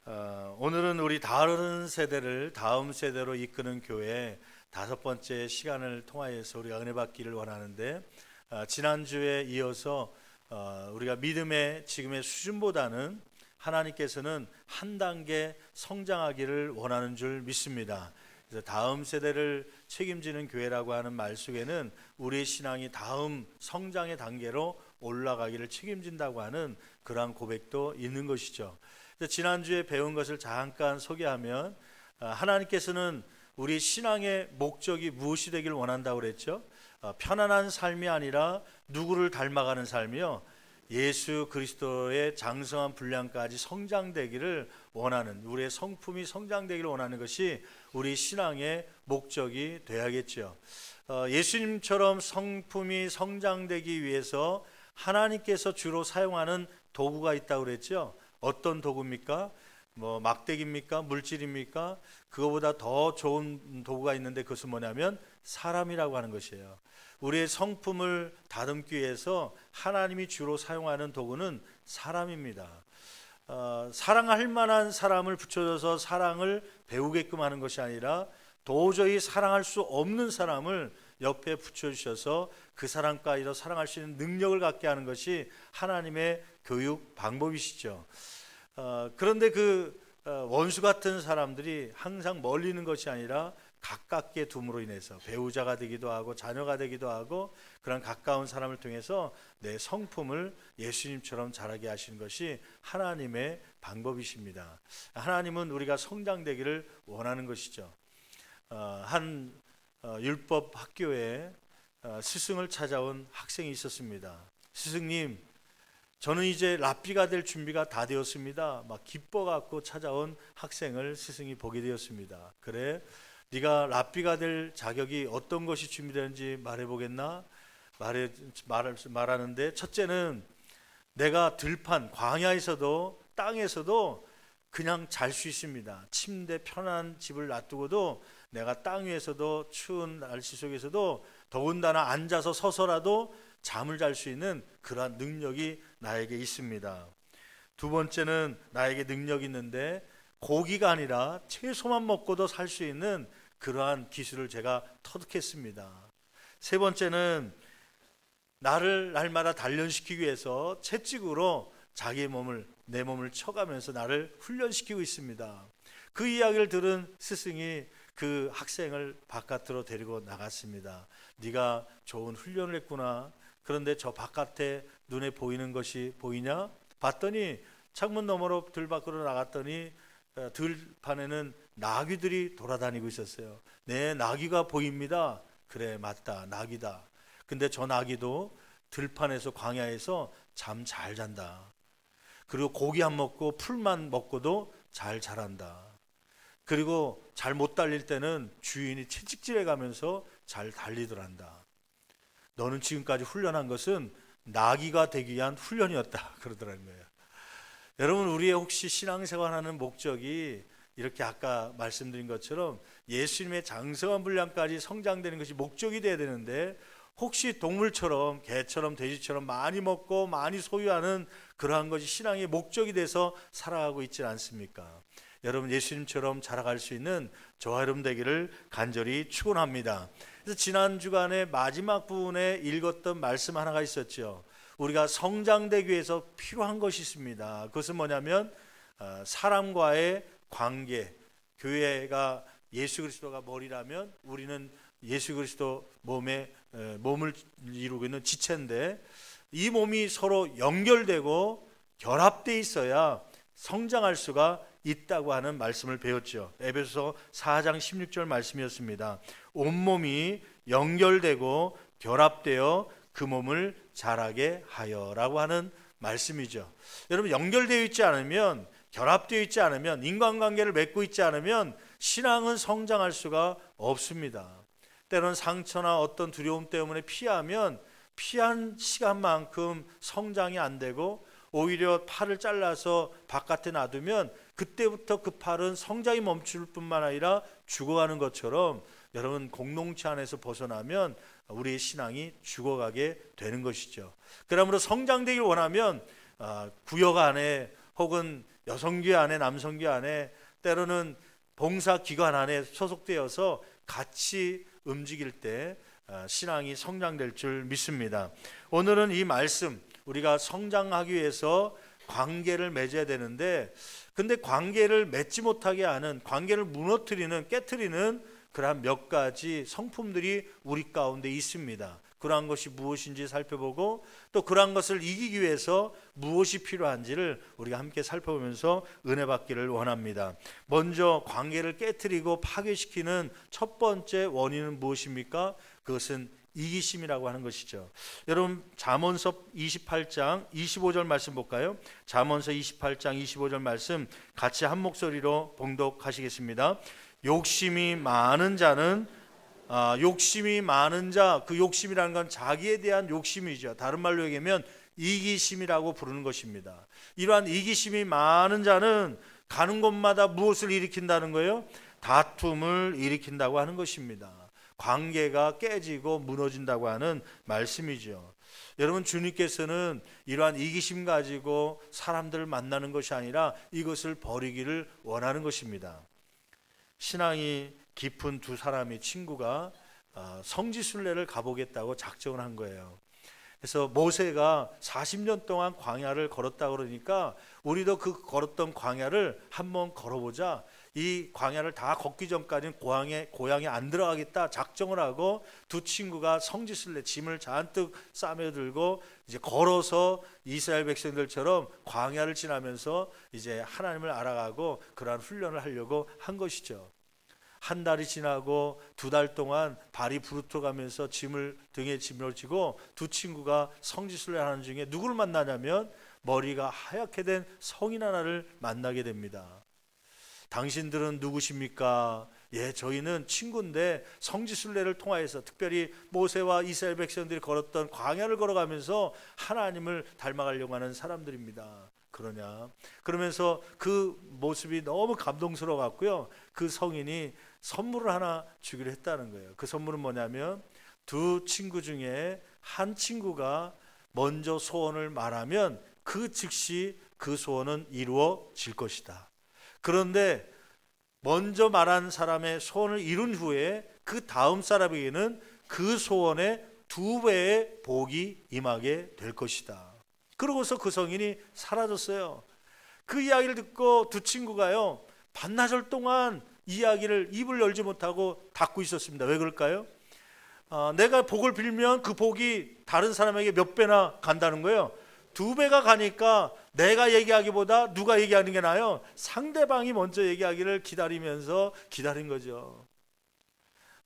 오늘은 우리 다른 세대를 다음 세대로 이끄는 교회 5번째 시간을 통하여서 우리가 은혜 받기를 원하는데, 지난주에 이어서 우리가 믿음의 지금의 수준보다는 하나님께서는 한 단계 성장하기를 원하는 줄 믿습니다. 그래서 다음 세대를 책임지는 교회라고 하는 말 속에는 우리의 신앙이 다음 성장의 단계로 올라가기를 책임진다고 하는 그러한 고백도 있는 것이죠. 지난주에 배운 것을 잠깐 소개하면, 하나님께서는 우리 신앙의 목적이 무엇이 되길 원한다고 그랬죠? 편안한 삶이 아니라 누구를 닮아가는 삶이요, 예수 그리스도의 장성한 분량까지 성장되기를 원하는, 우리의 성품이 성장되기를 원하는 것이 우리 신앙의 목적이 되어야겠죠. 예수님처럼 성품이 성장되기 위해서 하나님께서 주로 사용하는 도구가 있다고 그랬죠. 어떤 도구입니까? 막대기입니까? 물질입니까? 그거보다 더 좋은 도구가 있는데, 그것은 뭐냐면 사람이라고 하는 것이에요. 우리의 성품을 다듬기 위해서 하나님이 주로 사용하는 도구는 사람입니다. 사랑할 만한 사람을 붙여줘서 사랑을 배우게끔 하는 것이 아니라, 도저히 사랑할 수 없는 사람을 옆에 붙여주셔서 그 사람까지도 사랑할 수 있는 능력을 갖게 하는 것이 하나님의 교육 방법이시죠. 그런데 원수 같은 사람들이 항상 멀리 있는 것이 아니라 가깝게 둠으로 인해서 배우자가 되기도 하고 자녀가 되기도 하고, 그런 가까운 사람을 통해서 내 성품을 예수님처럼 자라게 하시는 것이 하나님의 방법이십니다. 하나님은 우리가 성장되기를 원하는 것이죠. 한 율법 학교에 스승을 찾아온 학생이 있었습니다. 스승님, 저는 이제 랍비가 될 준비가 다 되었습니다. 막 기뻐갖고 찾아온 학생을 스승이 보게 되었습니다. 그래, 네가 랍비가 될 자격이 어떤 것이 준비되는지 말해보겠나? 말하는데, 첫째는 내가 들판, 광야에서도 땅에서도 그냥 잘 수 있습니다. 침대 편한 집을 놔두고도 내가 땅 위에서도 추운 날씨 속에서도 더군다나 앉아서 서서라도 잠을 잘 수 있는 그러한 능력이 나에게 있습니다. 두 번째는 나에게 능력이 있는데 고기가 아니라 채소만 먹고도 살 수 있는 그러한 기술을 제가 터득했습니다. 세 번째는 나를 날마다 단련시키기 위해서 채찍으로 내 몸을 쳐가면서 나를 훈련시키고 있습니다. 그 이야기를 들은 스승이 그 학생을 바깥으로 데리고 나갔습니다. 네가 좋은 훈련을 했구나. 그런데 저 바깥에 눈에 보이는 것이 보이냐? 봤더니 창문 너머로 들 밖으로 나갔더니 들판에는 나귀들이 돌아다니고 있었어요. 네, 나귀가 보입니다. 그래, 맞다, 나귀다. 근데 저 나귀도 들판에서 광야에서 잠 잘 잔다. 그리고 고기 안 먹고 풀만 먹고도 잘 자란다. 그리고 잘 못 달릴 때는 주인이 채찍질해 가면서 잘 달리더란다. 너는 지금까지 훈련한 것은 나귀가 되기 위한 훈련이었다, 그러더라는 거예요. 여러분, 우리의 혹시 신앙생활하는 목적이 이렇게 아까 말씀드린 것처럼 예수님의 장성한 분량까지 성장되는 것이 목적이 돼야 되는데, 혹시 동물처럼 개처럼 돼지처럼 많이 먹고 많이 소유하는 그러한 것이 신앙의 목적이 돼서 살아가고 있지 않습니까? 여러분, 예수님처럼 자라갈 수 있는 저와 여러분 되기를 간절히 축원합니다. 그래서 지난 주간에 마지막 부분에 읽었던 말씀 하나가 있었죠. 우리가 성장되기 위해서 필요한 것이 있습니다. 그것은 뭐냐면 사람과의 관계. 교회가 예수 그리스도가 머리라면 우리는 예수 그리스도 몸을 이루고 있는 지체인데, 이 몸이 서로 연결되고 결합되어 있어야 성장할 수가 있다고 하는 말씀을 배웠죠. 에베소서 4장 16절 말씀이었습니다. 온몸이 연결되고 결합되어 그 몸을 자라게 하여라고 하는 말씀이죠. 여러분, 연결되어 있지 않으면, 결합되어 있지 않으면, 인간관계를 맺고 있지 않으면 신앙은 성장할 수가 없습니다. 때로는 상처나 어떤 두려움 때문에 피한 시간만큼 성장이 안 되고, 오히려 팔을 잘라서 바깥에 놔두면 그때부터 그 팔은 성장이 멈출 뿐만 아니라 죽어가는 것처럼, 여러분, 공동체 안에서 벗어나면 우리의 신앙이 죽어가게 되는 것이죠. 그러므로 성장되길 원하면 구역 안에 혹은 여성교회 안에 남성교회 안에 때로는 봉사기관 안에 소속되어서 같이 움직일 때 신앙이 성장될 줄 믿습니다. 오늘은 이 말씀, 우리가 성장하기 위해서 관계를 맺어야 되는데, 근데 관계를 맺지 못하게 하는, 관계를 무너뜨리는, 깨트리는 그러한 몇 가지 성품들이 우리 가운데 있습니다. 그러한 것이 무엇인지 살펴보고, 또 그러한 것을 이기기 위해서 무엇이 필요한지를 우리가 함께 살펴보면서 은혜 받기를 원합니다. 먼저 관계를 깨트리고 파괴시키는 첫 번째 원인은 무엇입니까? 그것은 이기심이라고 하는 것이죠. 여러분, 잠언서 28장 25절 말씀 볼까요? 잠언서 28장 25절 말씀 같이 한 목소리로 봉독하시겠습니다. 욕심이 많은 자는 욕심이 많은 자, 그 욕심이라는 건 자기에 대한 욕심이죠. 다른 말로 얘기하면 이기심이라고 부르는 것입니다. 이러한 이기심이 많은 자는 가는 곳마다 무엇을 일으킨다는 거예요? 다툼을 일으킨다고 하는 것입니다. 관계가 깨지고 무너진다고 하는 말씀이죠. 여러분, 주님께서는 이러한 이기심 가지고 사람들을 만나는 것이 아니라 이것을 버리기를 원하는 것입니다. 신앙이 깊은 두 사람이, 친구가 성지순례를 가보겠다고 작정을 한 거예요. 그래서 모세가 40년 동안 광야를 걸었다 그러니까 우리도 그 걸었던 광야를 한번 걸어보자. 이 광야를 다 걷기 전까지는 고향에 안 들어가겠다 작정을 하고 두 친구가 성지순례 짐을 잔뜩 싸매 들고 이제 걸어서 이스라엘 백성들처럼 광야를 지나면서 이제 하나님을 알아가고 그러한 훈련을 하려고 한 것이죠. 한 달이 지나고 두 달 동안 발이 부르트가면서 등에 짐을 지고 두 친구가 성지순례 하는 중에 누구를 만나냐면 머리가 하얗게 된 성인 하나를 만나게 됩니다. 당신들은 누구십니까? 예, 저희는 친구인데 성지순례를 통하여서 특별히 모세와 이스라엘 백성들이 걸었던 광야를 걸어가면서 하나님을 닮아가려고 하는 사람들입니다. 그러면서 그 모습이 너무 감동스러워 갖고요, 그 성인이 선물을 하나 주기로 했다는 거예요. 그 선물은 뭐냐면 두 친구 중에 한 친구가 먼저 소원을 말하면 그 즉시 그 소원은 이루어질 것이다. 그런데 먼저 말한 사람의 소원을 이룬 후에 그 다음 사람에게는 그 소원의 2배의 복이 임하게 될 것이다. 그러고서 그 성인이 사라졌어요. 그 이야기를 듣고 두 친구가요, 반나절 동안 이야기를 입을 열지 못하고 닫고 있었습니다. 왜 그럴까요? 내가 복을 빌면 그 복이 다른 사람에게 몇 배나 간다는 거예요. 2배가 가니까 내가 얘기하기보다 누가 얘기하는 게 나아요? 상대방이 먼저 얘기하기를 기다리면서 기다린 거죠.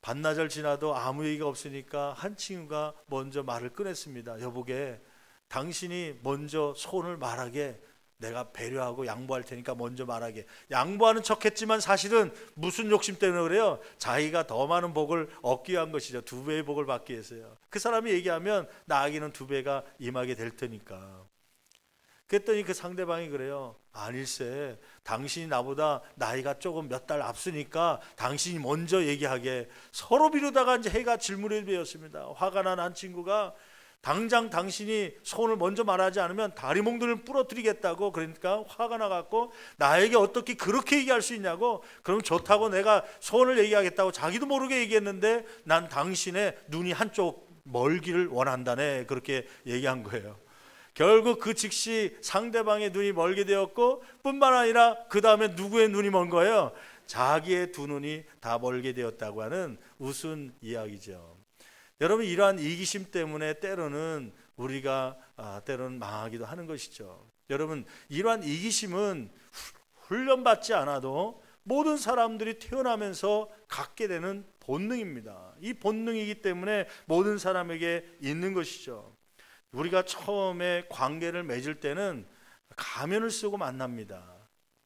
반나절 지나도 아무 얘기가 없으니까 한 친구가 먼저 말을 꺼냈습니다. 여보게, 당신이 먼저 소원을 말하게 내가 배려하고 양보할 테니까 먼저 말하게. 양보하는 척했지만 사실은 무슨 욕심 때문에 그래요? 자기가 더 많은 복을 얻기 위한 것이죠. 2배의 복을 받기 위해서요. 그 사람이 얘기하면 나에게는 2배가 임하게 될 테니까. 그랬더니 그 상대방이 그래요. 아닐세, 당신이 나보다 나이가 조금 몇 달 앞서니까 당신이 먼저 얘기하게. 서로 미루다가 이제 해가 질문이 되었습니다. 화가 난 한 친구가 당장 당신이 소원을 먼저 말하지 않으면 다리 몽둥이를 부러뜨리겠다고, 그러니까 화가 나갖고 나에게 어떻게 그렇게 얘기할 수 있냐고. 그럼 좋다고 내가 소원을 얘기하겠다고 자기도 모르게 얘기했는데 난 당신의 눈이 한쪽 멀기를 원한다네, 그렇게 얘기한 거예요. 결국 그 즉시 상대방의 눈이 멀게 되었고, 뿐만 아니라 그 다음에 누구의 눈이 먼 거예요? 자기의 두 눈이 다 멀게 되었다고 하는 우스운 이야기죠. 여러분, 이러한 이기심 때문에 때로는 우리가 때로는 망하기도 하는 것이죠. 여러분, 이러한 이기심은 훈련받지 않아도 모든 사람들이 태어나면서 갖게 되는 본능입니다. 이 본능이기 때문에 모든 사람에게 있는 것이죠. 우리가 처음에 관계를 맺을 때는 가면을 쓰고 만납니다.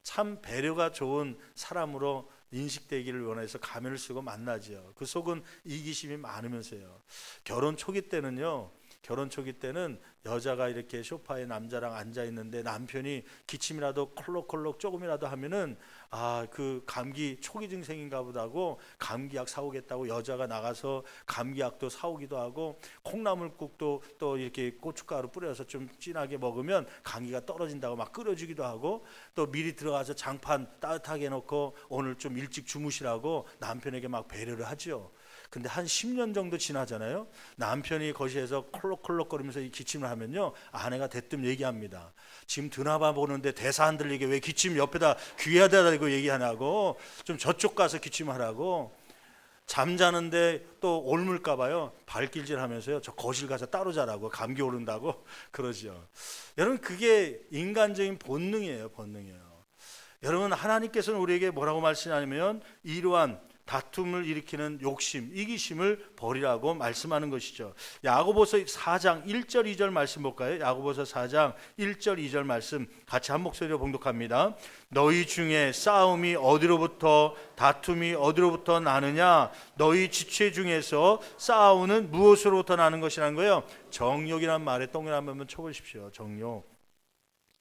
참 배려가 좋은 사람으로 인식되기를 원해서 가면을 쓰고 만나죠. 그 속은 이기심이 많으면서요. 결혼 초기 때는요, 결혼 초기 때는 여자가 이렇게 소파에 남자랑 앉아 있는데 남편이 기침이라도 콜록콜록 조금이라도 하면은 그 감기 초기 증상인가 보다 하고 감기약 사오겠다고 여자가 나가서 감기약도 사오기도 하고, 콩나물국도 또 이렇게 고춧가루 뿌려서 좀 진하게 먹으면 감기가 떨어진다고 막 끓여주기도 하고, 또 미리 들어가서 장판 따뜻하게 해놓고 오늘 좀 일찍 주무시라고 남편에게 막 배려를 하죠. 근데 한 10년 정도 지나잖아요. 남편이 거실에서 콜록콜록거리면서 이 기침을 하면요, 아내가 대뜸 얘기합니다. 지금 드라마 보는데 대사 안 들리게 왜 기침 옆에다 귀에다 대고 얘기하냐고, 좀 저쪽 가서 기침하라고. 잠자는데 또 옮을까 봐요. 발길질 하면서요, 저 거실 가서 따로 자라고, 감기 오른다고 그러죠. 여러분, 그게 인간적인 본능이에요. 여러분, 하나님께서는 우리에게 뭐라고 말씀하냐면 이러한 다툼을 일으키는 욕심, 이기심을 버리라고 말씀하는 것이죠. 야고보서 4장 1절 2절 말씀 볼까요? 야고보서 4장 1절 2절 말씀 같이 한 목소리로 봉독합니다. 너희 중에 싸움이 어디로부터, 다툼이 어디로부터 나느냐? 너희 지체 중에서 싸우는 무엇으로부터 나는 것이라는 거예요. 정욕이라는 말에 동그라미 한번 쳐보십시오.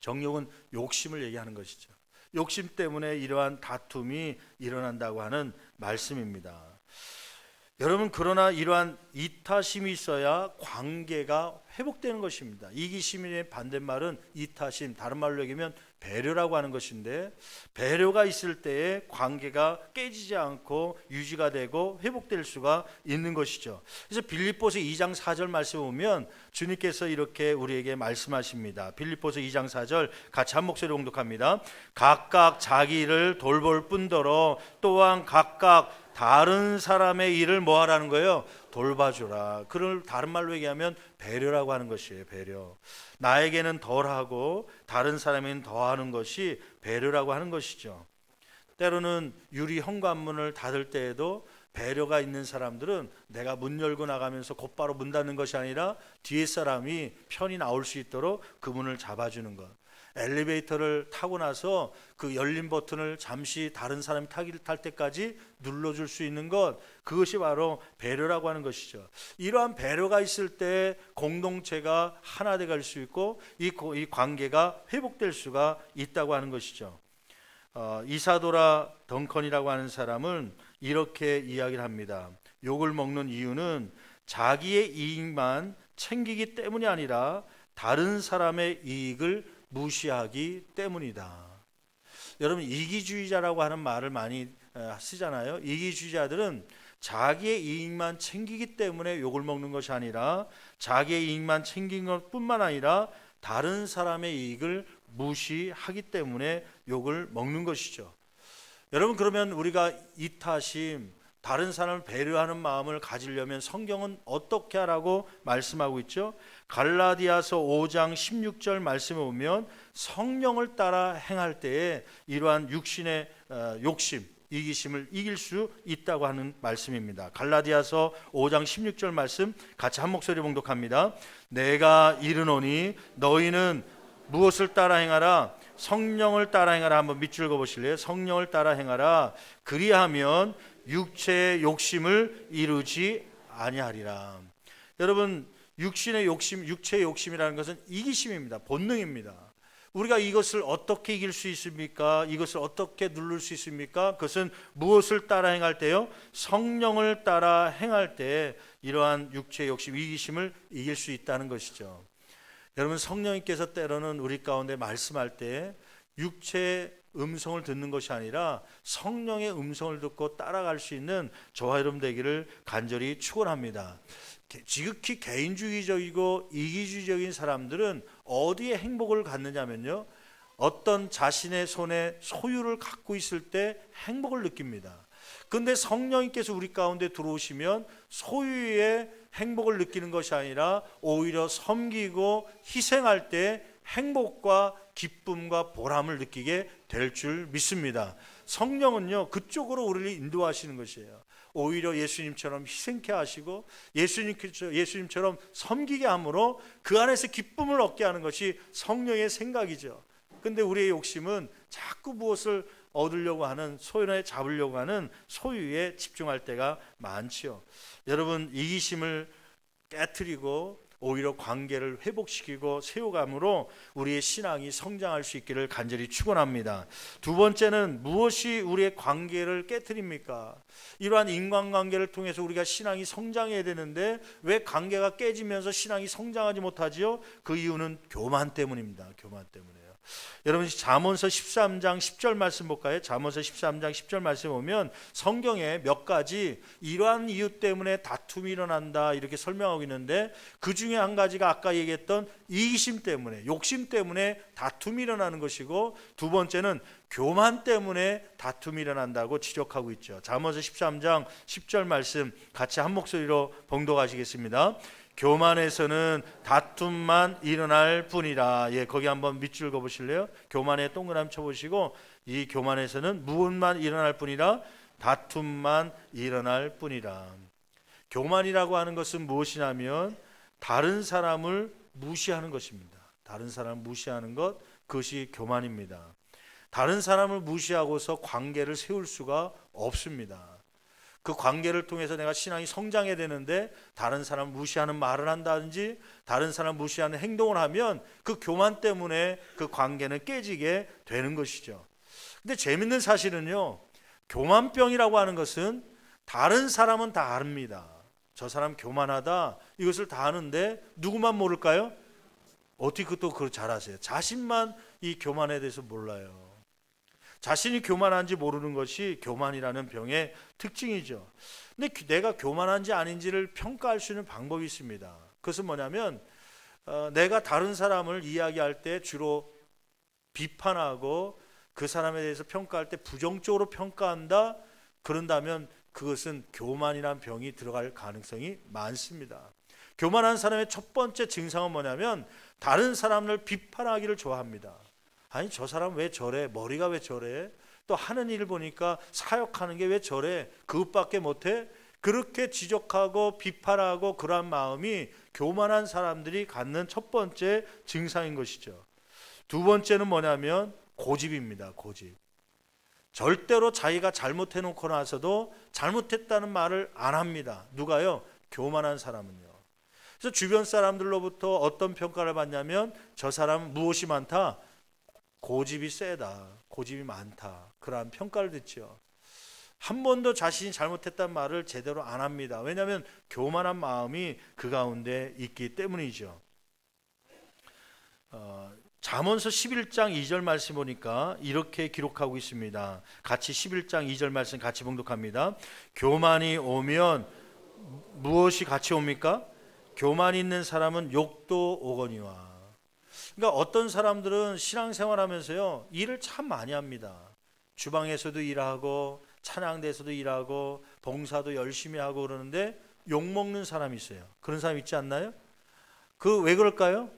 정욕은 욕심을 얘기하는 것이죠. 욕심 때문에 이러한 다툼이 일어난다고 하는 말씀입니다. 여러분, 그러나 이러한 이타심이 있어야 관계가 회복되는 것입니다. 이기심의 반대말은 이타심, 다른 말로 얘기하면 배려라고 하는 것인데, 배려가 있을 때에 관계가 깨지지 않고 유지가 되고 회복될 수가 있는 것이죠. 그래서 빌립보서 2장 4절 말씀 보면 주님께서 이렇게 우리에게 말씀하십니다. 빌립보서 2장 4절 같이 한 목소리로 봉독합니다. 각각 자기 일을 돌볼 뿐더러 또한 각각 다른 사람의 일을 뭐 하라는 거예요? 돌봐주라. 그걸 다른 말로 얘기하면 배려라고 하는 것이에요. 배려. 나에게는 덜하고 다른 사람에게는 더하는 것이 배려라고 하는 것이죠. 때로는 유리 현관문을 닫을 때에도 배려가 있는 사람들은 내가 문 열고 나가면서 곧바로 문 닫는 것이 아니라 뒤에 사람이 편히 나올 수 있도록 그 문을 잡아주는 것. 엘리베이터를 타고 나서 그 열린 버튼을 잠시 다른 사람이 탈 때까지 눌러줄 수 있는 것, 그것이 바로 배려라고 하는 것이죠. 이러한 배려가 있을 때 공동체가 하나 돼갈 수 있고 이 관계가 회복될 수가 있다고 하는 것이죠. 이사도라 덩컨이라고 하는 사람은 이렇게 이야기를 합니다. 욕을 먹는 이유는 자기의 이익만 챙기기 때문이 아니라 다른 사람의 이익을 무시하기 때문이다. 여러분, 이기주의자라고 하는 말을 많이 쓰잖아요. 이기주의자들은 자기의 이익만 챙기기 때문에 욕을 먹는 것이 아니라 자기의 이익만 챙긴 것뿐만 아니라 다른 사람의 이익을 무시하기 때문에 욕을 먹는 것이죠. 여러분, 그러면 우리가 이타심, 다른 사람을 배려하는 마음을 가지려면 성경은 어떻게 하라고 말씀하고 있죠? 갈라디아서 5장 16절 말씀에 보면 성령을 따라 행할 때에 이러한 육신의 욕심, 이기심을 이길 수 있다고 하는 말씀입니다. 갈라디아서 5장 16절 말씀 같이 한 목소리 봉독합니다. 내가 이르노니 너희는 무엇을 따라 행하라? 성령을 따라 행하라. 한번 밑줄 그어보실래요? 성령을 따라 행하라. 그리하면 육체의 욕심을 이루지 아니하리라. 여러분, 육신의 욕심, 육체의 욕심이라는 것은 이기심입니다. 본능입니다. 우리가 이것을 어떻게 이길 수 있습니까? 이것을 어떻게 누를 수 있습니까? 그것은 무엇을 따라 행할 때요? 성령을 따라 행할 때 이러한 육체의 욕심, 이기심을 이길 수 있다는 것이죠. 여러분, 성령님께서 때로는 우리 가운데 말씀할 때 육체의 음성을 듣는 것이 아니라 성령의 음성을 듣고 따라갈 수 있는 저와 여러분 되기를 간절히 축원합니다. 지극히 개인주의적이고 이기주의적인 사람들은 어디에 행복을 갖느냐면요, 어떤 자신의 손에 소유를 갖고 있을 때 행복을 느낍니다. 그런데 성령님께서 우리 가운데 들어오시면 소유의 행복을 느끼는 것이 아니라 오히려 섬기고 희생할 때 행복과 기쁨과 보람을 느끼게 될 줄 믿습니다. 성령은요, 그쪽으로 우리를 인도하시는 것이에요. 오히려 예수님처럼 희생케 하시고 예수님처럼 섬기게 함으로 그 안에서 기쁨을 얻게 하는 것이 성령의 생각이죠. 그런데 우리의 욕심은 자꾸 무엇을 얻으려고 하는, 소유에 잡으려고 하는 소유에 집중할 때가 많지요. 여러분, 이기심을 깨트리고 오히려 관계를 회복시키고 세워감으로 우리의 신앙이 성장할 수 있기를 간절히 축원합니다. 두 번째는 무엇이 우리의 관계를 깨트립니까? 이러한 인간관계를 통해서 우리가 신앙이 성장해야 되는데 왜 관계가 깨지면서 신앙이 성장하지 못하지요? 그 이유는 교만 때문입니다. 교만 때문에요. 여러분 잠언서 13장 10절 말씀 볼까요? 잠언서 13장 10절 말씀 보면 성경에 몇 가지 이러한 이유 때문에 다툼이 일어난다 이렇게 설명하고 있는데 그 중에 한 가지가 아까 얘기했던 이기심 때문에, 욕심 때문에 다툼이 일어나는 것이고, 두 번째는 교만 때문에 다툼이 일어난다고 지적하고 있죠. 잠언서 13장 10절 말씀 같이 한 목소리로 봉독하시겠습니다. 교만에서는 다툼만 일어날 뿐이라. 예, 거기 한번 밑줄 그어 보실래요? 교만에 동그라미 쳐 보시고, 이 교만에서는 무엇만 일어날 뿐이라? 다툼만 일어날 뿐이라. 교만이라고 하는 것은 무엇이냐면 다른 사람을 무시하는 것입니다. 다른 사람을 무시하는 것, 그것이 교만입니다. 다른 사람을 무시하고서 관계를 세울 수가 없습니다. 그 관계를 통해서 내가 신앙이 성장해야 되는데 다른 사람 무시하는 말을 한다든지 다른 사람 무시하는 행동을 하면 그 교만 때문에 그 관계는 깨지게 되는 것이죠. 근데 재밌는 사실은요, 교만병이라고 하는 것은 다른 사람은 다 압니다. 저 사람 교만하다, 이것을 다 아는데 누구만 모를까요? 어떻게 그걸 잘 아세요? 자신만 이 교만에 대해서 몰라요. 자신이 교만한지 모르는 것이 교만이라는 병의 특징이죠. 근데 내가 교만한지 아닌지를 평가할 수 있는 방법이 있습니다. 그것은 뭐냐면 내가 다른 사람을 이야기할 때 주로 비판하고 그 사람에 대해서 평가할 때 부정적으로 평가한다, 그런다면 그것은 교만이라는 병이 들어갈 가능성이 많습니다. 교만한 사람의 첫 번째 증상은 뭐냐면 다른 사람을 비판하기를 좋아합니다. 아니 저 사람 왜 저래? 머리가 왜 저래? 또 하는 일을 보니까 사역하는 게 왜 저래? 그것밖에 못해? 그렇게 지적하고 비판하고 그러한 마음이 교만한 사람들이 갖는 첫 번째 증상인 것이죠. 두 번째는 뭐냐면 고집입니다. 고집. 절대로 자기가 잘못해놓고 나서도 잘못했다는 말을 안 합니다. 누가요? 교만한 사람은요. 그래서 주변 사람들로부터 어떤 평가를 받냐면 저 사람은 무엇이 많다? 고집이 세다, 고집이 많다, 그러한 평가를 듣죠. 한 번도 자신이 잘못했다는 말을 제대로 안 합니다. 왜냐하면 교만한 마음이 그 가운데 있기 때문이죠. 잠언서 11장 2절 말씀 보니까 이렇게 기록하고 있습니다. 같이 11장 2절 말씀 같이 봉독합니다. 교만이 오면 무엇이 같이 옵니까? 교만 있는 사람은 욕도 오거니와. 그러니까 어떤 사람들은 신앙생활하면서요 일을 참 많이 합니다. 주방에서도 일하고 찬양대에서도 일하고 봉사도 열심히 하고 그러는데 욕먹는 사람이 있어요. 그런 사람 있지 않나요? 그 왜 그럴까요?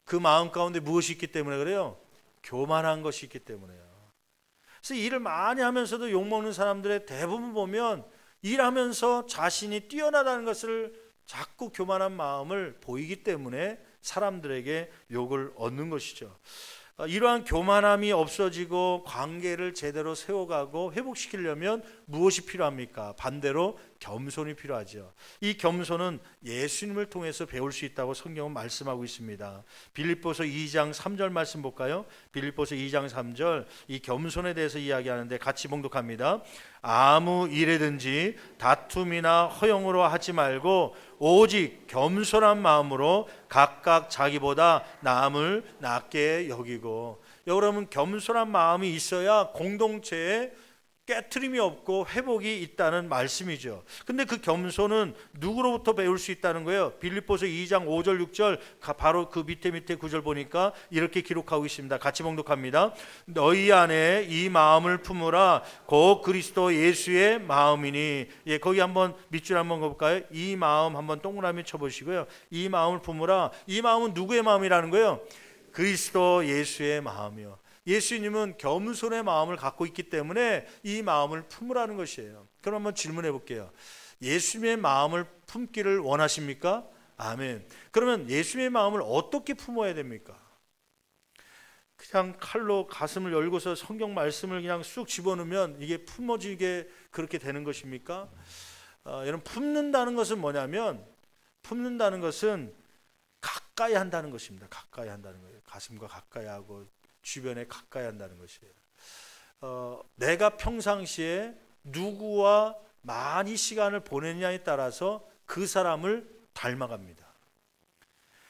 그 마음 가운데 무엇이 있기 때문에 그래요? 교만한 것이 있기 때문에요. 그래서 일을 많이 하면서도 욕먹는 사람들의 대부분 보면 일하면서 자신이 뛰어나다는 것을 자꾸 교만한 마음을 보이기 때문에 사람들에게 욕을 얻는 것이죠. 이러한 교만함이 없어지고 관계를 제대로 세워가고 회복시키려면 무엇이 필요합니까? 반대로 겸손이 필요하죠. 이 겸손은 예수님을 통해서 배울 수 있다고 성경은 말씀하고 있습니다. 빌립보서 2장 3절 말씀 볼까요? 빌립보서 2장 3절 이 겸손에 대해서 이야기하는데 같이 봉독합니다. 아무 일에든지 다툼이나 허용으로 하지 말고 오직 겸손한 마음으로 각각 자기보다 남을 낮게 여기고. 여러분 겸손한 마음이 있어야 공동체에 깨트림이 없고 회복이 있다는 말씀이죠. 근데 그 겸손은 누구로부터 배울 수 있다는 거예요? 빌립보서 2장 5절 6절 바로 그 밑에 9절 보니까 이렇게 기록하고 있습니다. 같이 봉독합니다. 너희 안에 이 마음을 품으라 곧 그리스도 예수의 마음이니. 예, 거기 한번 밑줄 한번 가볼까요? 이 마음 한번 동그라미 쳐보시고요. 이 마음을 품으라. 이 마음은 누구의 마음이라는 거예요? 그리스도 예수의 마음이요. 예수님은 겸손의 마음을 갖고 있기 때문에 이 마음을 품으라는 것이에요. 그럼 한번 질문해 볼게요. 예수님의 마음을 품기를 원하십니까? 아멘. 그러면 예수님의 마음을 어떻게 품어야 됩니까? 그냥 칼로 가슴을 열고서 성경 말씀을 그냥 쑥 집어넣으면 이게 품어지게 그렇게 되는 것입니까? 여러분 품는다는 것은 뭐냐면 품는다는 것은 가까이 한다는 것입니다. 가까이 한다는 거예요. 가슴과 가까이 하고 주변에 가까이 한다는 것이에요. 내가 평상시에 누구와 많이 시간을 보내느냐에 따라서 그 사람을 닮아갑니다.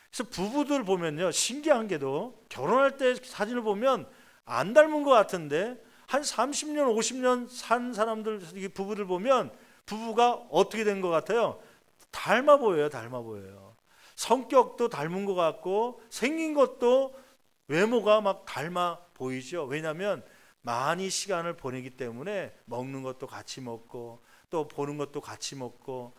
그래서 부부들 보면요, 신기한 게도 결혼할 때 사진을 보면 안 닮은 것 같은데 한 30년 50년 산 사람들, 부부들 보면 부부가 어떻게 된 것 같아요? 닮아 보여요. 닮아 보여요. 성격도 닮은 것 같고 생긴 것도 외모가 막 닮아 보이죠. 왜냐하면 많이 시간을 보내기 때문에 먹는 것도 같이 먹고 또 보는 것도 같이 먹고,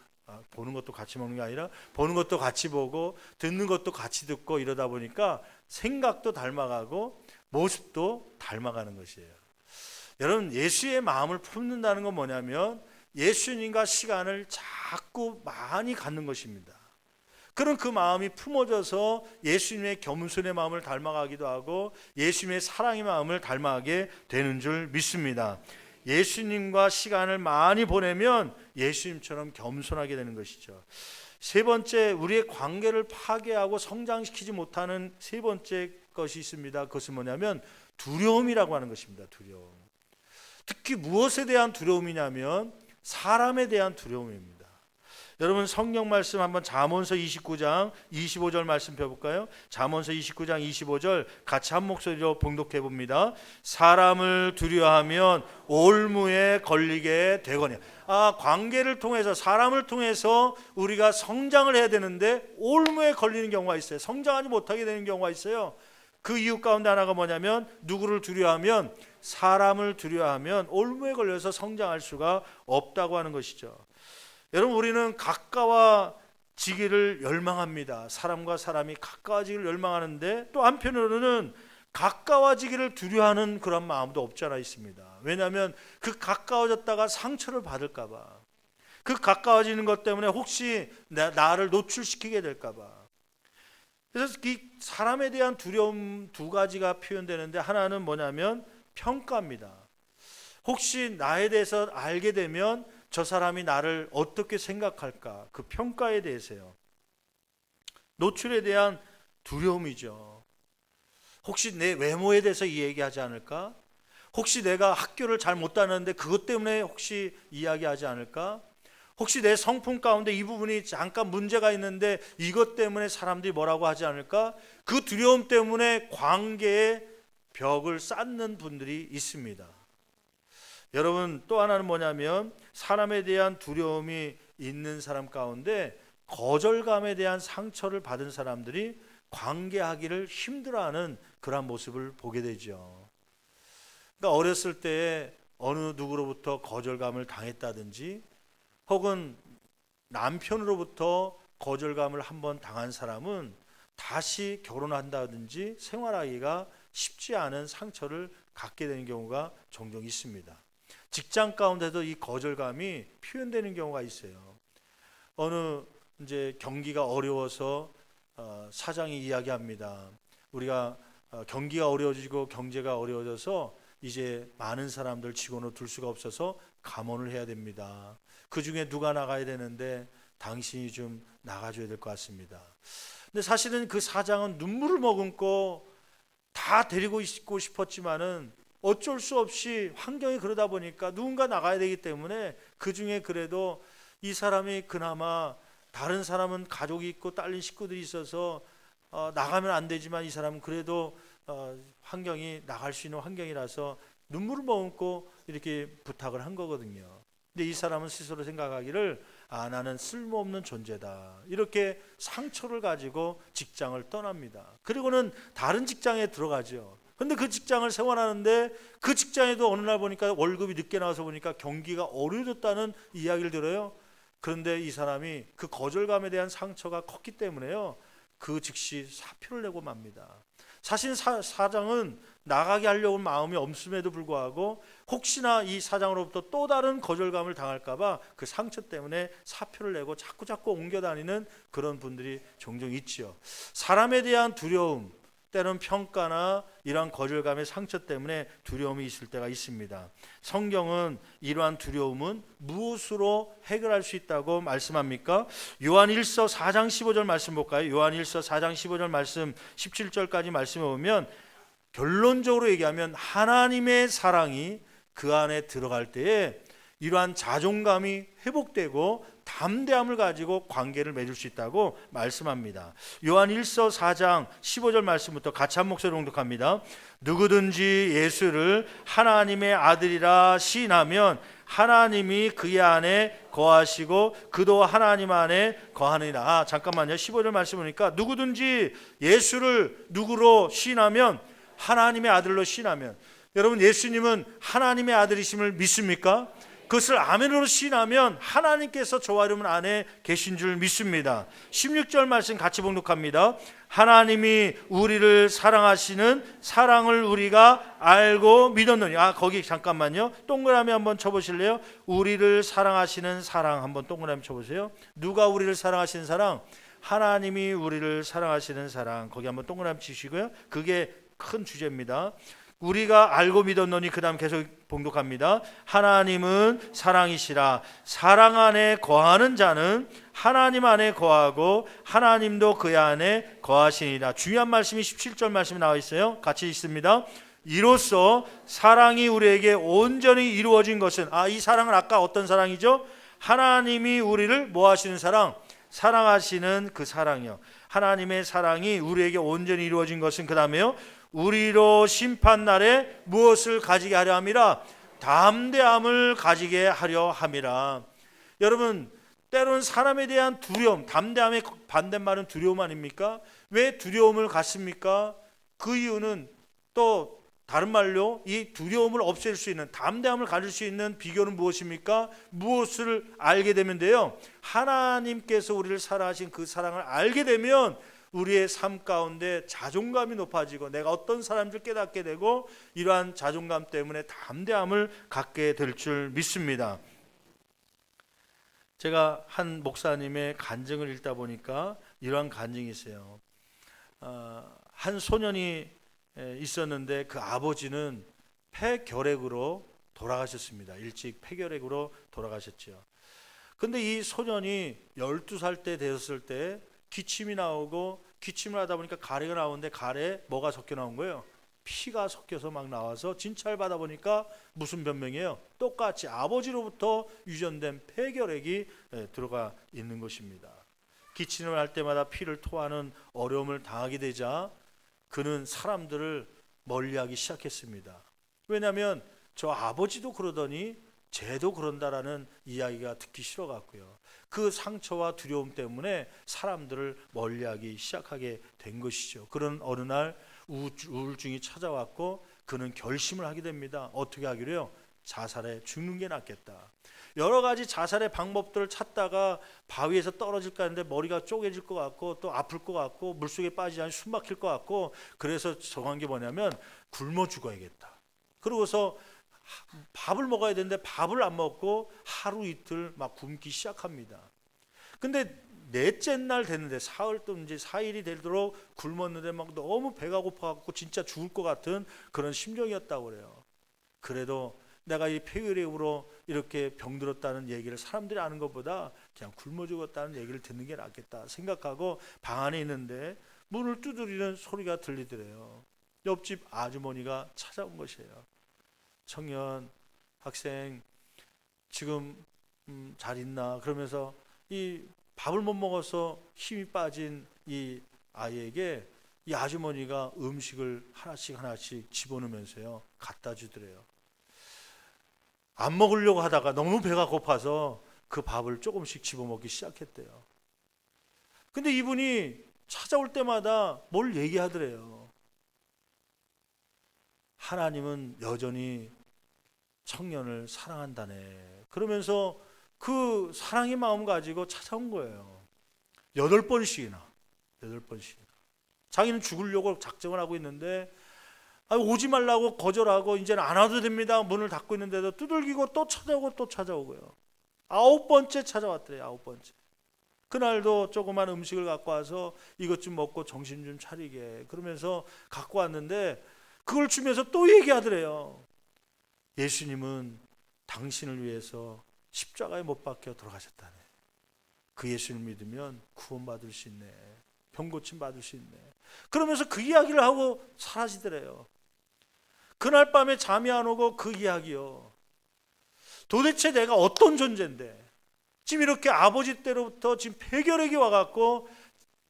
보는 것도 같이 먹는 게 아니라 보는 것도 같이 보고 듣는 것도 같이 듣고, 이러다 보니까 생각도 닮아가고 모습도 닮아가는 것이에요. 여러분, 예수의 마음을 품는다는 건 뭐냐면 예수님과 시간을 자꾸 많이 갖는 것입니다. 그런 그 마음이 품어져서 예수님의 겸손의 마음을 닮아가기도 하고 예수님의 사랑의 마음을 닮아가게 되는 줄 믿습니다. 예수님과 시간을 많이 보내면 예수님처럼 겸손하게 되는 것이죠. 세 번째, 우리의 관계를 파괴하고 성장시키지 못하는 세 번째 것이 있습니다. 그것은 뭐냐면 두려움이라고 하는 것입니다. 두려움. 특히 무엇에 대한 두려움이냐면 사람에 대한 두려움입니다. 여러분, 성경 말씀 한번 잠언서 29장 25절 말씀 펴볼까요? 잠언서 29장 25절 같이 한 목소리로 봉독해 봅니다. 사람을 두려워하면 올무에 걸리게 되거니와. 관계를 통해서, 사람을 통해서 우리가 성장을 해야 되는데 올무에 걸리는 경우가 있어요. 성장하지 못하게 되는 경우가 있어요. 그 이유 가운데 하나가 뭐냐면, 누구를 두려워하면, 사람을 두려워하면 올무에 걸려서 성장할 수가 없다고 하는 것이죠. 여러분, 우리는 가까워지기를 열망합니다. 사람과 사람이 가까워지기를 열망하는데 또 한편으로는 가까워지기를 두려워하는 그런 마음도 없지 않아 있습니다. 왜냐하면 그 가까워졌다가 상처를 받을까 봐, 그 가까워지는 것 때문에 혹시 나를 노출시키게 될까 봐. 그래서 이 사람에 대한 두려움 두 가지가 표현되는데, 하나는 뭐냐면 평가입니다. 혹시 나에 대해서 알게 되면 저 사람이 나를 어떻게 생각할까, 그 평가에 대해서요. 노출에 대한 두려움이죠. 혹시 내 외모에 대해서 이야기하지 않을까? 혹시 내가 학교를 잘 못 다녔는데 그것 때문에 혹시 이야기하지 않을까? 혹시 내 성품 가운데 이 부분이 잠깐 문제가 있는데 이것 때문에 사람들이 뭐라고 하지 않을까? 그 두려움 때문에 관계에 벽을 쌓는 분들이 있습니다. 여러분, 또 하나는 뭐냐면 사람에 대한 두려움이 있는 사람 가운데 거절감에 대한 상처를 받은 사람들이 관계하기를 힘들어하는 그런 모습을 보게 되죠. 그러니까 어렸을 때 어느 누구로부터 거절감을 당했다든지, 혹은 남편으로부터 거절감을 한번 당한 사람은 다시 결혼한다든지 생활하기가 쉽지 않은 상처를 갖게 되는 경우가 종종 있습니다. 직장 가운데도 이 거절감이 표현되는 경우가 있어요. 어느 이제 경기가 어려워서 사장이 이야기합니다. 우리가 경기가 어려워지고 경제가 어려워져서 이제 많은 사람들 직원으로 둘 수가 없어서 감원을 해야 됩니다. 그 중에 누가 나가야 되는데 당신이 좀 나가줘야 될 것 같습니다. 근데 사실은 그 사장은 눈물을 머금고 다 데리고 있고 싶었지만은 어쩔 수 없이 환경이 그러다 보니까 누군가 나가야 되기 때문에, 그 중에 그래도 이 사람이 그나마, 다른 사람은 가족이 있고 딸린 식구들이 있어서 나가면 안 되지만 이 사람은 그래도 환경이 나갈 수 있는 환경이라서 눈물을 머금고 이렇게 부탁을 한 거거든요. 근데 이 사람은 스스로 생각하기를 나는 쓸모없는 존재다, 이렇게 상처를 가지고 직장을 떠납니다. 그리고는 다른 직장에 들어가죠. 근데 그 직장을 생활하는데 그 직장에도 어느 날 보니까 월급이 늦게 나와서 보니까 경기가 어려워졌다는 이야기를 들어요. 그런데 이 사람이 그 거절감에 대한 상처가 컸기 때문에요, 그 즉시 사표를 내고 맙니다. 사실 사장은 나가게 하려고 마음이 없음에도 불구하고 혹시나 이 사장으로부터 또 다른 거절감을 당할까 봐 그 상처 때문에 사표를 내고 자꾸 옮겨 다니는 그런 분들이 종종 있지요. 사람에 대한 두려움, 때로는 평가나 이러한 거절감의 상처 때문에 두려움이 있을 때가 있습니다. 성경은 이러한 두려움은 무엇으로 해결할 수 있다고 말씀합니까? 요한 1서 4장 15절 말씀 볼까요? 요한 1서 4장 15절 말씀 17절까지 말씀해 보면 결론적으로 얘기하면 하나님의 사랑이 그 안에 들어갈 때에 이러한 자존감이 회복되고 담대함을 가지고 관계를 맺을 수 있다고 말씀합니다. 요한 1서 4장 15절 말씀부터 같이 한 목소리로 봉독합니다. 누구든지 예수를 하나님의 아들이라 시인하면 하나님이 그의 안에 거하시고 그도 하나님 안에 거하느니라. 잠깐만요. 15절 말씀 보니까 누구든지 예수를 누구로 시인하면 하나님의 아들로 시인하면, 여러분 예수님은 하나님의 아들이심을 믿습니까? 그것을 아멘으로 시인하면 하나님께서 저와 여러분 안에 계신 줄 믿습니다. 16절 말씀 같이 봉독합니다. 하나님이 우리를 사랑하시는 사랑을 우리가 알고 믿었느니. 거기 잠깐만요. 동그라미 한번 쳐보실래요? 우리를 사랑하시는 사랑 한번 동그라미 쳐보세요. 누가 우리를 사랑하시는 사랑? 하나님이 우리를 사랑하시는 사랑. 거기 한번 동그라미 치시고요. 그게 큰 주제입니다. 우리가 알고 믿었노니, 그 다음 계속 봉독합니다. 하나님은 사랑이시라. 사랑 안에 거하는 자는 하나님 안에 거하고 하나님도 그 안에 거하시니라. 중요한 말씀이 17절 말씀이 나와 있어요. 같이 있습니다. 이로써 사랑이 우리에게 온전히 이루어진 것은, 이 사랑은 아까 어떤 사랑이죠? 하나님이 우리를 뭐 하시는 사랑? 사랑하시는 그 사랑이요. 하나님의 사랑이 우리에게 온전히 이루어진 것은, 그 다음에요, 우리로 심판날에 무엇을 가지게 하려 함이라? 담대함을 가지게 하려 함이라. 여러분, 때로는 사람에 대한 두려움, 담대함의 반대말은 두려움 아닙니까? 왜 두려움을 갖습니까? 그 이유는 또 다른 말로 이 두려움을 없앨 수 있는, 담대함을 가질 수 있는 비결은 무엇입니까? 무엇을 알게 되면 돼요? 하나님께서 우리를 사랑하신 그 사랑을 알게 되면 우리의 삶 가운데 자존감이 높아지고 내가 어떤 사람인지 깨닫게 되고 이러한 자존감 때문에 담대함을 갖게 될 줄 믿습니다. 제가 한 목사님의 간증을 읽다 보니까 이러한 간증이 있어요. 한 소년이 있었는데 그 아버지는 폐결핵으로 돌아가셨습니다. 일찍 폐결핵으로 돌아가셨죠. 근데 이 소년이 12살 때 되었을 때 기침이 나오고, 기침을 하다 보니까 가래가 나오는데 가래에 뭐가 섞여 나온 거예요? 피가 섞여서 막 나와서 진찰 받아 보니까 무슨 변명이에요? 똑같이 아버지로부터 유전된 폐결핵이 들어가 있는 것입니다. 기침을 할 때마다 피를 토하는 어려움을 당하게 되자 그는 사람들을 멀리하기 시작했습니다. 왜냐하면 저 아버지도 그러더니 쟤도 그런다라는 이야기가 듣기 싫어갖고요. 그 상처와 두려움 때문에 사람들을 멀리하기 시작하게 된 것이죠. 그런 어느 날 우울증이 찾아왔고 그는 결심을 하게 됩니다. 어떻게 하기로 해요? 자살해 죽는 게 낫겠다. 여러 가지 자살의 방법들을 찾다가 바위에서 떨어질까 하는데 머리가 쪼개질 것 같고 또 아플 것 같고 물속에 빠지지 않으면 숨 막힐 것 같고, 그래서 정한 게 뭐냐면 굶어 죽어야겠다. 그러고서 밥을 먹어야 되는데 밥을 안 먹고 하루 이틀 막 굶기 시작합니다. 근데 넷째 날 됐는데 사흘 또 이제 4일이 되도록 굶었는데 막 너무 배가 고파갖고 진짜 죽을 것 같은 그런 심정이었다고 그래요. 그래도 내가 이 폐결핵으로 이렇게 병들었다는 얘기를 사람들이 아는 것보다 그냥 굶어 죽었다는 얘기를 듣는 게 낫겠다 생각하고 방 안에 있는데 문을 두드리는 소리가 들리더래요. 옆집 아주머니가 찾아온 것이에요. 청년, 학생, 지금 잘 있나? 그러면서 이 밥을 못 먹어서 힘이 빠진 이 아이에게 이 아주머니가 음식을 하나씩 집어넣으면서요 갖다 주더래요. 안 먹으려고 하다가 너무 배가 고파서 그 밥을 조금씩 집어먹기 시작했대요. 근데 이분이 찾아올 때마다 뭘 얘기하더래요. 하나님은 여전히 청년을 사랑한다네. 그러면서 그 사랑의 마음 가지고 찾아온 거예요. 8번씩이나. 자기는 죽으려고 작정을 하고 있는데 오지 말라고 거절하고 이제는 안 와도 됩니다. 문을 닫고 있는데도 두들기고 또 찾아오고 또 찾아오고요. 9번째 찾아왔더래요. 9번째. 그날도 조그만 음식을 갖고 와서 이것 좀 먹고 정신 좀 차리게 그러면서 갖고 왔는데 그걸 주면서 또 얘기하더래요. 예수님은 당신을 위해서 십자가에 못 박혀 돌아가셨다네. 그 예수를 믿으면 구원받을 수 있네. 병고침 받을 수 있네. 그러면서 그 이야기를 하고 사라지더래요. 그날 밤에 잠이 안 오고 그 이야기요. 도대체 내가 어떤 존재인데 지금 이렇게 아버지 때로부터 지금 폐결핵이 와갖고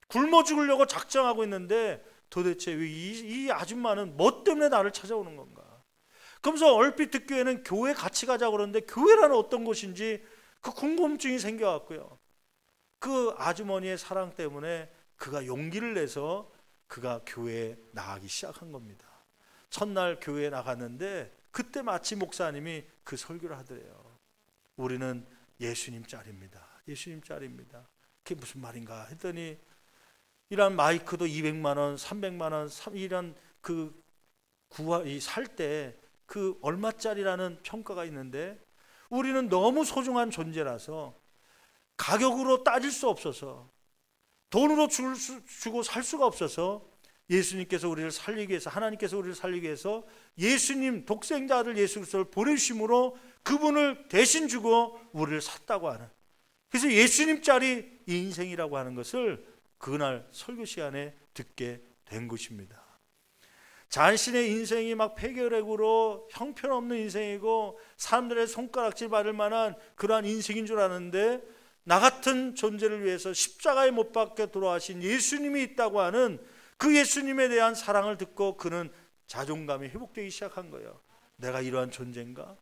굶어 죽으려고 작정하고 있는데 도대체 이 아줌마는 뭐 때문에 나를 찾아오는 건가? 그러면서 얼핏 듣기에는 교회 같이 가자고 그러는데 교회라는 어떤 곳인지 그 궁금증이 생겨갖고요. 그 아주머니의 사랑 때문에 그가 용기를 내서 그가 교회에 나가기 시작한 겁니다. 첫날 교회에 나갔는데 그때 마치 목사님이 그 설교를 하더래요. 우리는 예수님 짤입니다. 예수님 짤입니다. 그게 무슨 말인가 했더니 이런 마이크도 200만 원, 300만 원, 이런 그 살 때 그 얼마짜리라는 평가가 있는데 우리는 너무 소중한 존재라서 가격으로 따질 수 없어서 돈으로 주고 살 수가 없어서 예수님께서 우리를 살리기 위해서 하나님께서 우리를 살리기 위해서 예수님 독생자 아들 예수 그리스도를 보내주심으로 그분을 대신 주고 우리를 샀다고 하는 그래서 예수님짜리 인생이라고 하는 것을 그날 설교 시간에 듣게 된 것입니다. 자신의 인생이 막 폐결핵으로 형편없는 인생이고 사람들의 손가락질 받을 만한 그러한 인생인 줄 아는데 나 같은 존재를 위해서 십자가에 못 박혀 돌아가신 예수님이 있다고 하는 그 예수님에 대한 사랑을 듣고 그는 자존감이 회복되기 시작한 거예요. 내가 이러한 존재인가?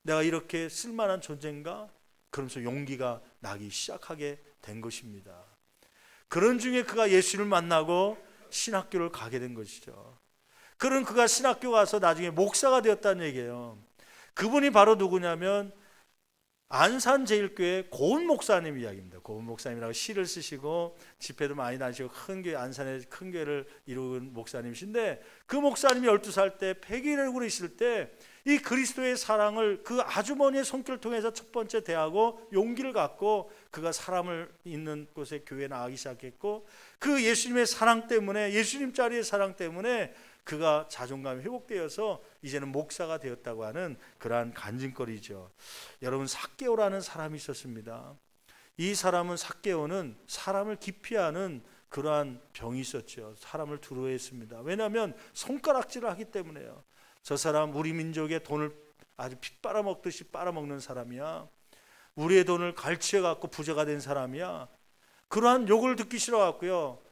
내가 이렇게 쓸만한 존재인가? 그러면서 용기가 나기 시작하게 된 것입니다. 그런 중에 그가 예수를 만나고 신학교를 가게 된 것이죠. 그런 그가 신학교 가서 나중에 목사가 되었다는 얘기예요. 그분이 바로 누구냐면 안산제일교회 고은 목사님 이야기입니다. 고은 목사님이라고 시를 쓰시고 집회도 많이 다니시고 큰 교회 안산에 큰 교회를 이룬 목사님이신데 그 목사님이 12살 때 폐결핵으로 있을 때 이 그리스도의 사랑을 그 아주머니의 손길을 통해서 첫 번째 대하고 용기를 갖고 그가 사람을 있는 곳에 교회에 나가기 시작했고 그 예수님의 사랑 때문에 예수님 자리의 사랑 때문에 그가 자존감이 회복되어서 이제는 목사가 되었다고 하는 그러한 간증거리죠. 여러분 삭개오라는 사람이 있었습니다. 이 사람은 삭개오는 사람을 기피하는 그러한 병이 있었죠. 사람을 두려워했습니다. 왜냐하면 손가락질을 하기 때문에요. 저 사람 우리 민족의 돈을 아주 피 빨아먹듯이 빨아먹는 사람이야. 우리의 돈을 갈취해 갖고 부자가 된 사람이야. 그러한 욕을 듣기 싫어갖고요.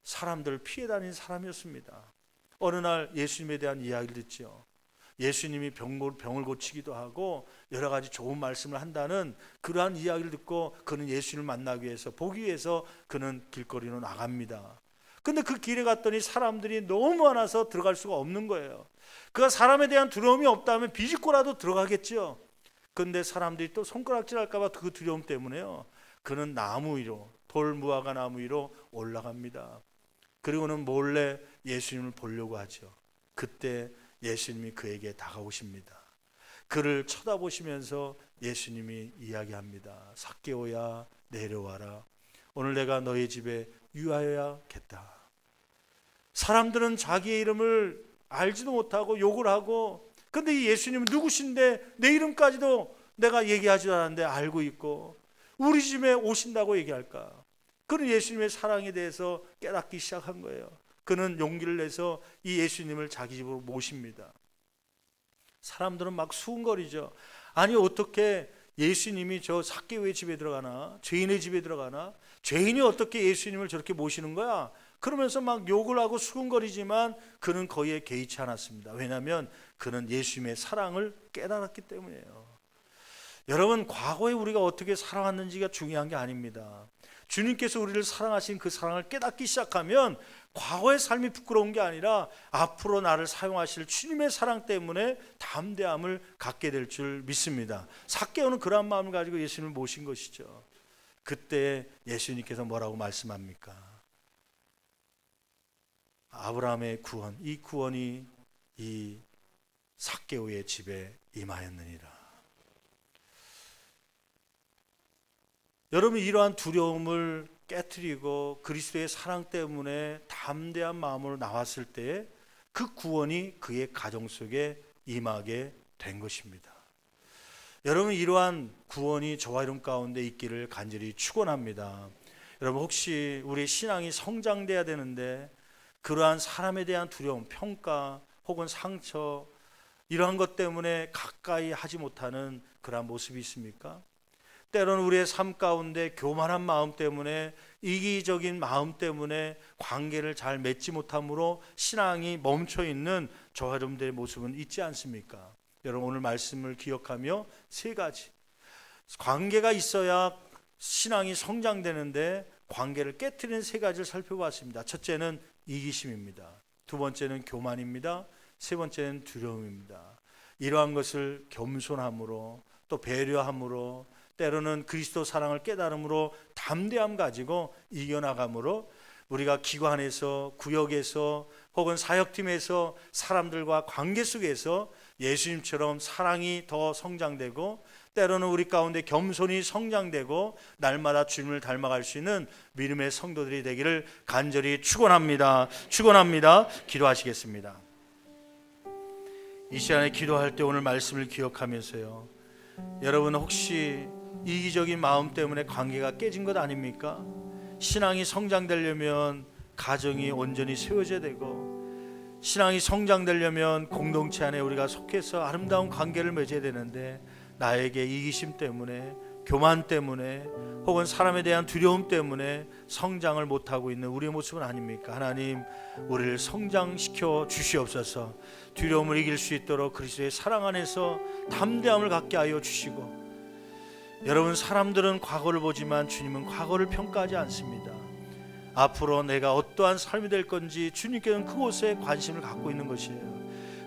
사람들을 피해 다닌 사람이었습니다. 어느 날 예수님에 대한 이야기를 듣죠. 예수님이 병을 고치기도 하고 여러 가지 좋은 말씀을 한다는 그러한 이야기를 듣고 그는 예수님을 만나기 위해서 보기 위해서 그는 길거리로 나갑니다. 근데 그 길에 갔더니 사람들이 너무 많아서 들어갈 수가 없는 거예요. 그가 사람에 대한 두려움이 없다면 비집고라도 들어가겠죠. 근데 사람들이 또 손가락질 할까 봐 그 두려움 때문에요. 그는 나무 위로 돌무화과 나무 위로 올라갑니다. 그리고는 몰래 예수님을 보려고 하죠. 그때 예수님이 그에게 다가오십니다. 그를 쳐다보시면서 예수님이 이야기합니다. 삭개오야 내려와라. 오늘 내가 너희 집에 유하여야겠다. 사람들은 자기의 이름을 알지도 못하고 욕을 하고 근데 이 예수님은 누구신데 내 이름까지도 내가 얘기하지 않았는데 알고 있고 우리 집에 오신다고 얘기할까? 그는 예수님의 사랑에 대해서 깨닫기 시작한 거예요. 그는 용기를 내서 이 예수님을 자기 집으로 모십니다. 사람들은 막 수군거리죠. 아니 어떻게 예수님이 저 삭개오의 집에 들어가나? 죄인의 집에 들어가나? 죄인이 어떻게 예수님을 저렇게 모시는 거야? 그러면서 막 욕을 하고 수군거리지만 그는 거기에 개의치 않았습니다. 왜냐하면 그는 예수님의 사랑을 깨달았기 때문이에요. 여러분 과거에 우리가 어떻게 살아왔는지가 중요한 게 아닙니다. 주님께서 우리를 사랑하신 그 사랑을 깨닫기 시작하면 과거의 삶이 부끄러운 게 아니라 앞으로 나를 사용하실 주님의 사랑 때문에 담대함을 갖게 될 줄 믿습니다. 삭개오는 그러한 마음을 가지고 예수님을 모신 것이죠. 그때 예수님께서 뭐라고 말씀합니까? 아브라함의 구원, 이 구원이 이 삭개오의 집에 임하였느니라. 여러분, 이러한 두려움을 깨트리고 그리스도의 사랑 때문에 담대한 마음으로 나왔을 때 그 구원이 그의 가정 속에 임하게 된 것입니다. 여러분, 이러한 구원이 저와 여러분 가운데 있기를 간절히 축원합니다. 여러분, 혹시 우리의 신앙이 성장돼야 되는데 그러한 사람에 대한 두려움, 평가 혹은 상처, 이러한 것 때문에 가까이 하지 못하는 그러한 모습이 있습니까? 때로는 우리의 삶 가운데 교만한 마음 때문에, 이기적인 마음 때문에 관계를 잘 맺지 못함으로 신앙이 멈춰 있는 저와 여러분들의 모습은 있지 않습니까? 여러분, 오늘 말씀을 기억하며 세 가지 관계가 있어야 신앙이 성장되는데 관계를 깨트리는 세 가지를 살펴봤습니다. 첫째는 이기심입니다. 두 번째는 교만입니다. 세 번째는 두려움입니다. 이러한 것을 겸손함으로, 또 배려함으로, 때로는 그리스도 사랑을 깨달음으로 담대함 가지고 이겨나감으로 우리가 기관에서, 구역에서 혹은 사역팀에서 사람들과 관계 속에서 예수님처럼 사랑이 더 성장되고, 때로는 우리 가운데 겸손이 성장되고 날마다 주님을 닮아갈 수 있는 믿음의 성도들이 되기를 간절히 축원합니다. 축원합니다. 기도하시겠습니다. 이 시간에 기도할 때 오늘 말씀을 기억하면서요, 여러분, 혹시 이기적인 마음 때문에 관계가 깨진 것 아닙니까? 신앙이 성장되려면 가정이 온전히 세워져야 되고, 신앙이 성장되려면 공동체 안에 우리가 속해서 아름다운 관계를 맺어야 되는데, 나에게 이기심 때문에, 교만 때문에 혹은 사람에 대한 두려움 때문에 성장을 못하고 있는 우리의 모습은 아닙니까? 하나님, 우리를 성장시켜 주시옵소서. 두려움을 이길 수 있도록 그리스도의 사랑 안에서 담대함을 갖게 하여 주시고, 여러분, 사람들은 과거를 보지만 주님은 과거를 평가하지 않습니다. 앞으로 내가 어떠한 삶이 될 건지 주님께는 그곳에 관심을 갖고 있는 것이에요.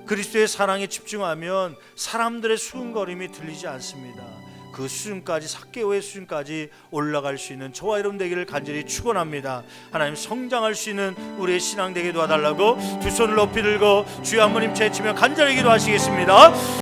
그리스도의 사랑에 집중하면 사람들의 수군거림이 들리지 않습니다. 그 수준까지, 삭개오의 수준까지 올라갈 수 있는 저와 여러분 되기를 간절히 축원합니다. 하나님, 성장할 수 있는 우리의 신앙 되게 도와달라고 두 손을 높이 들고 주여 한 번님 제치며 간절히 기도하시겠습니다.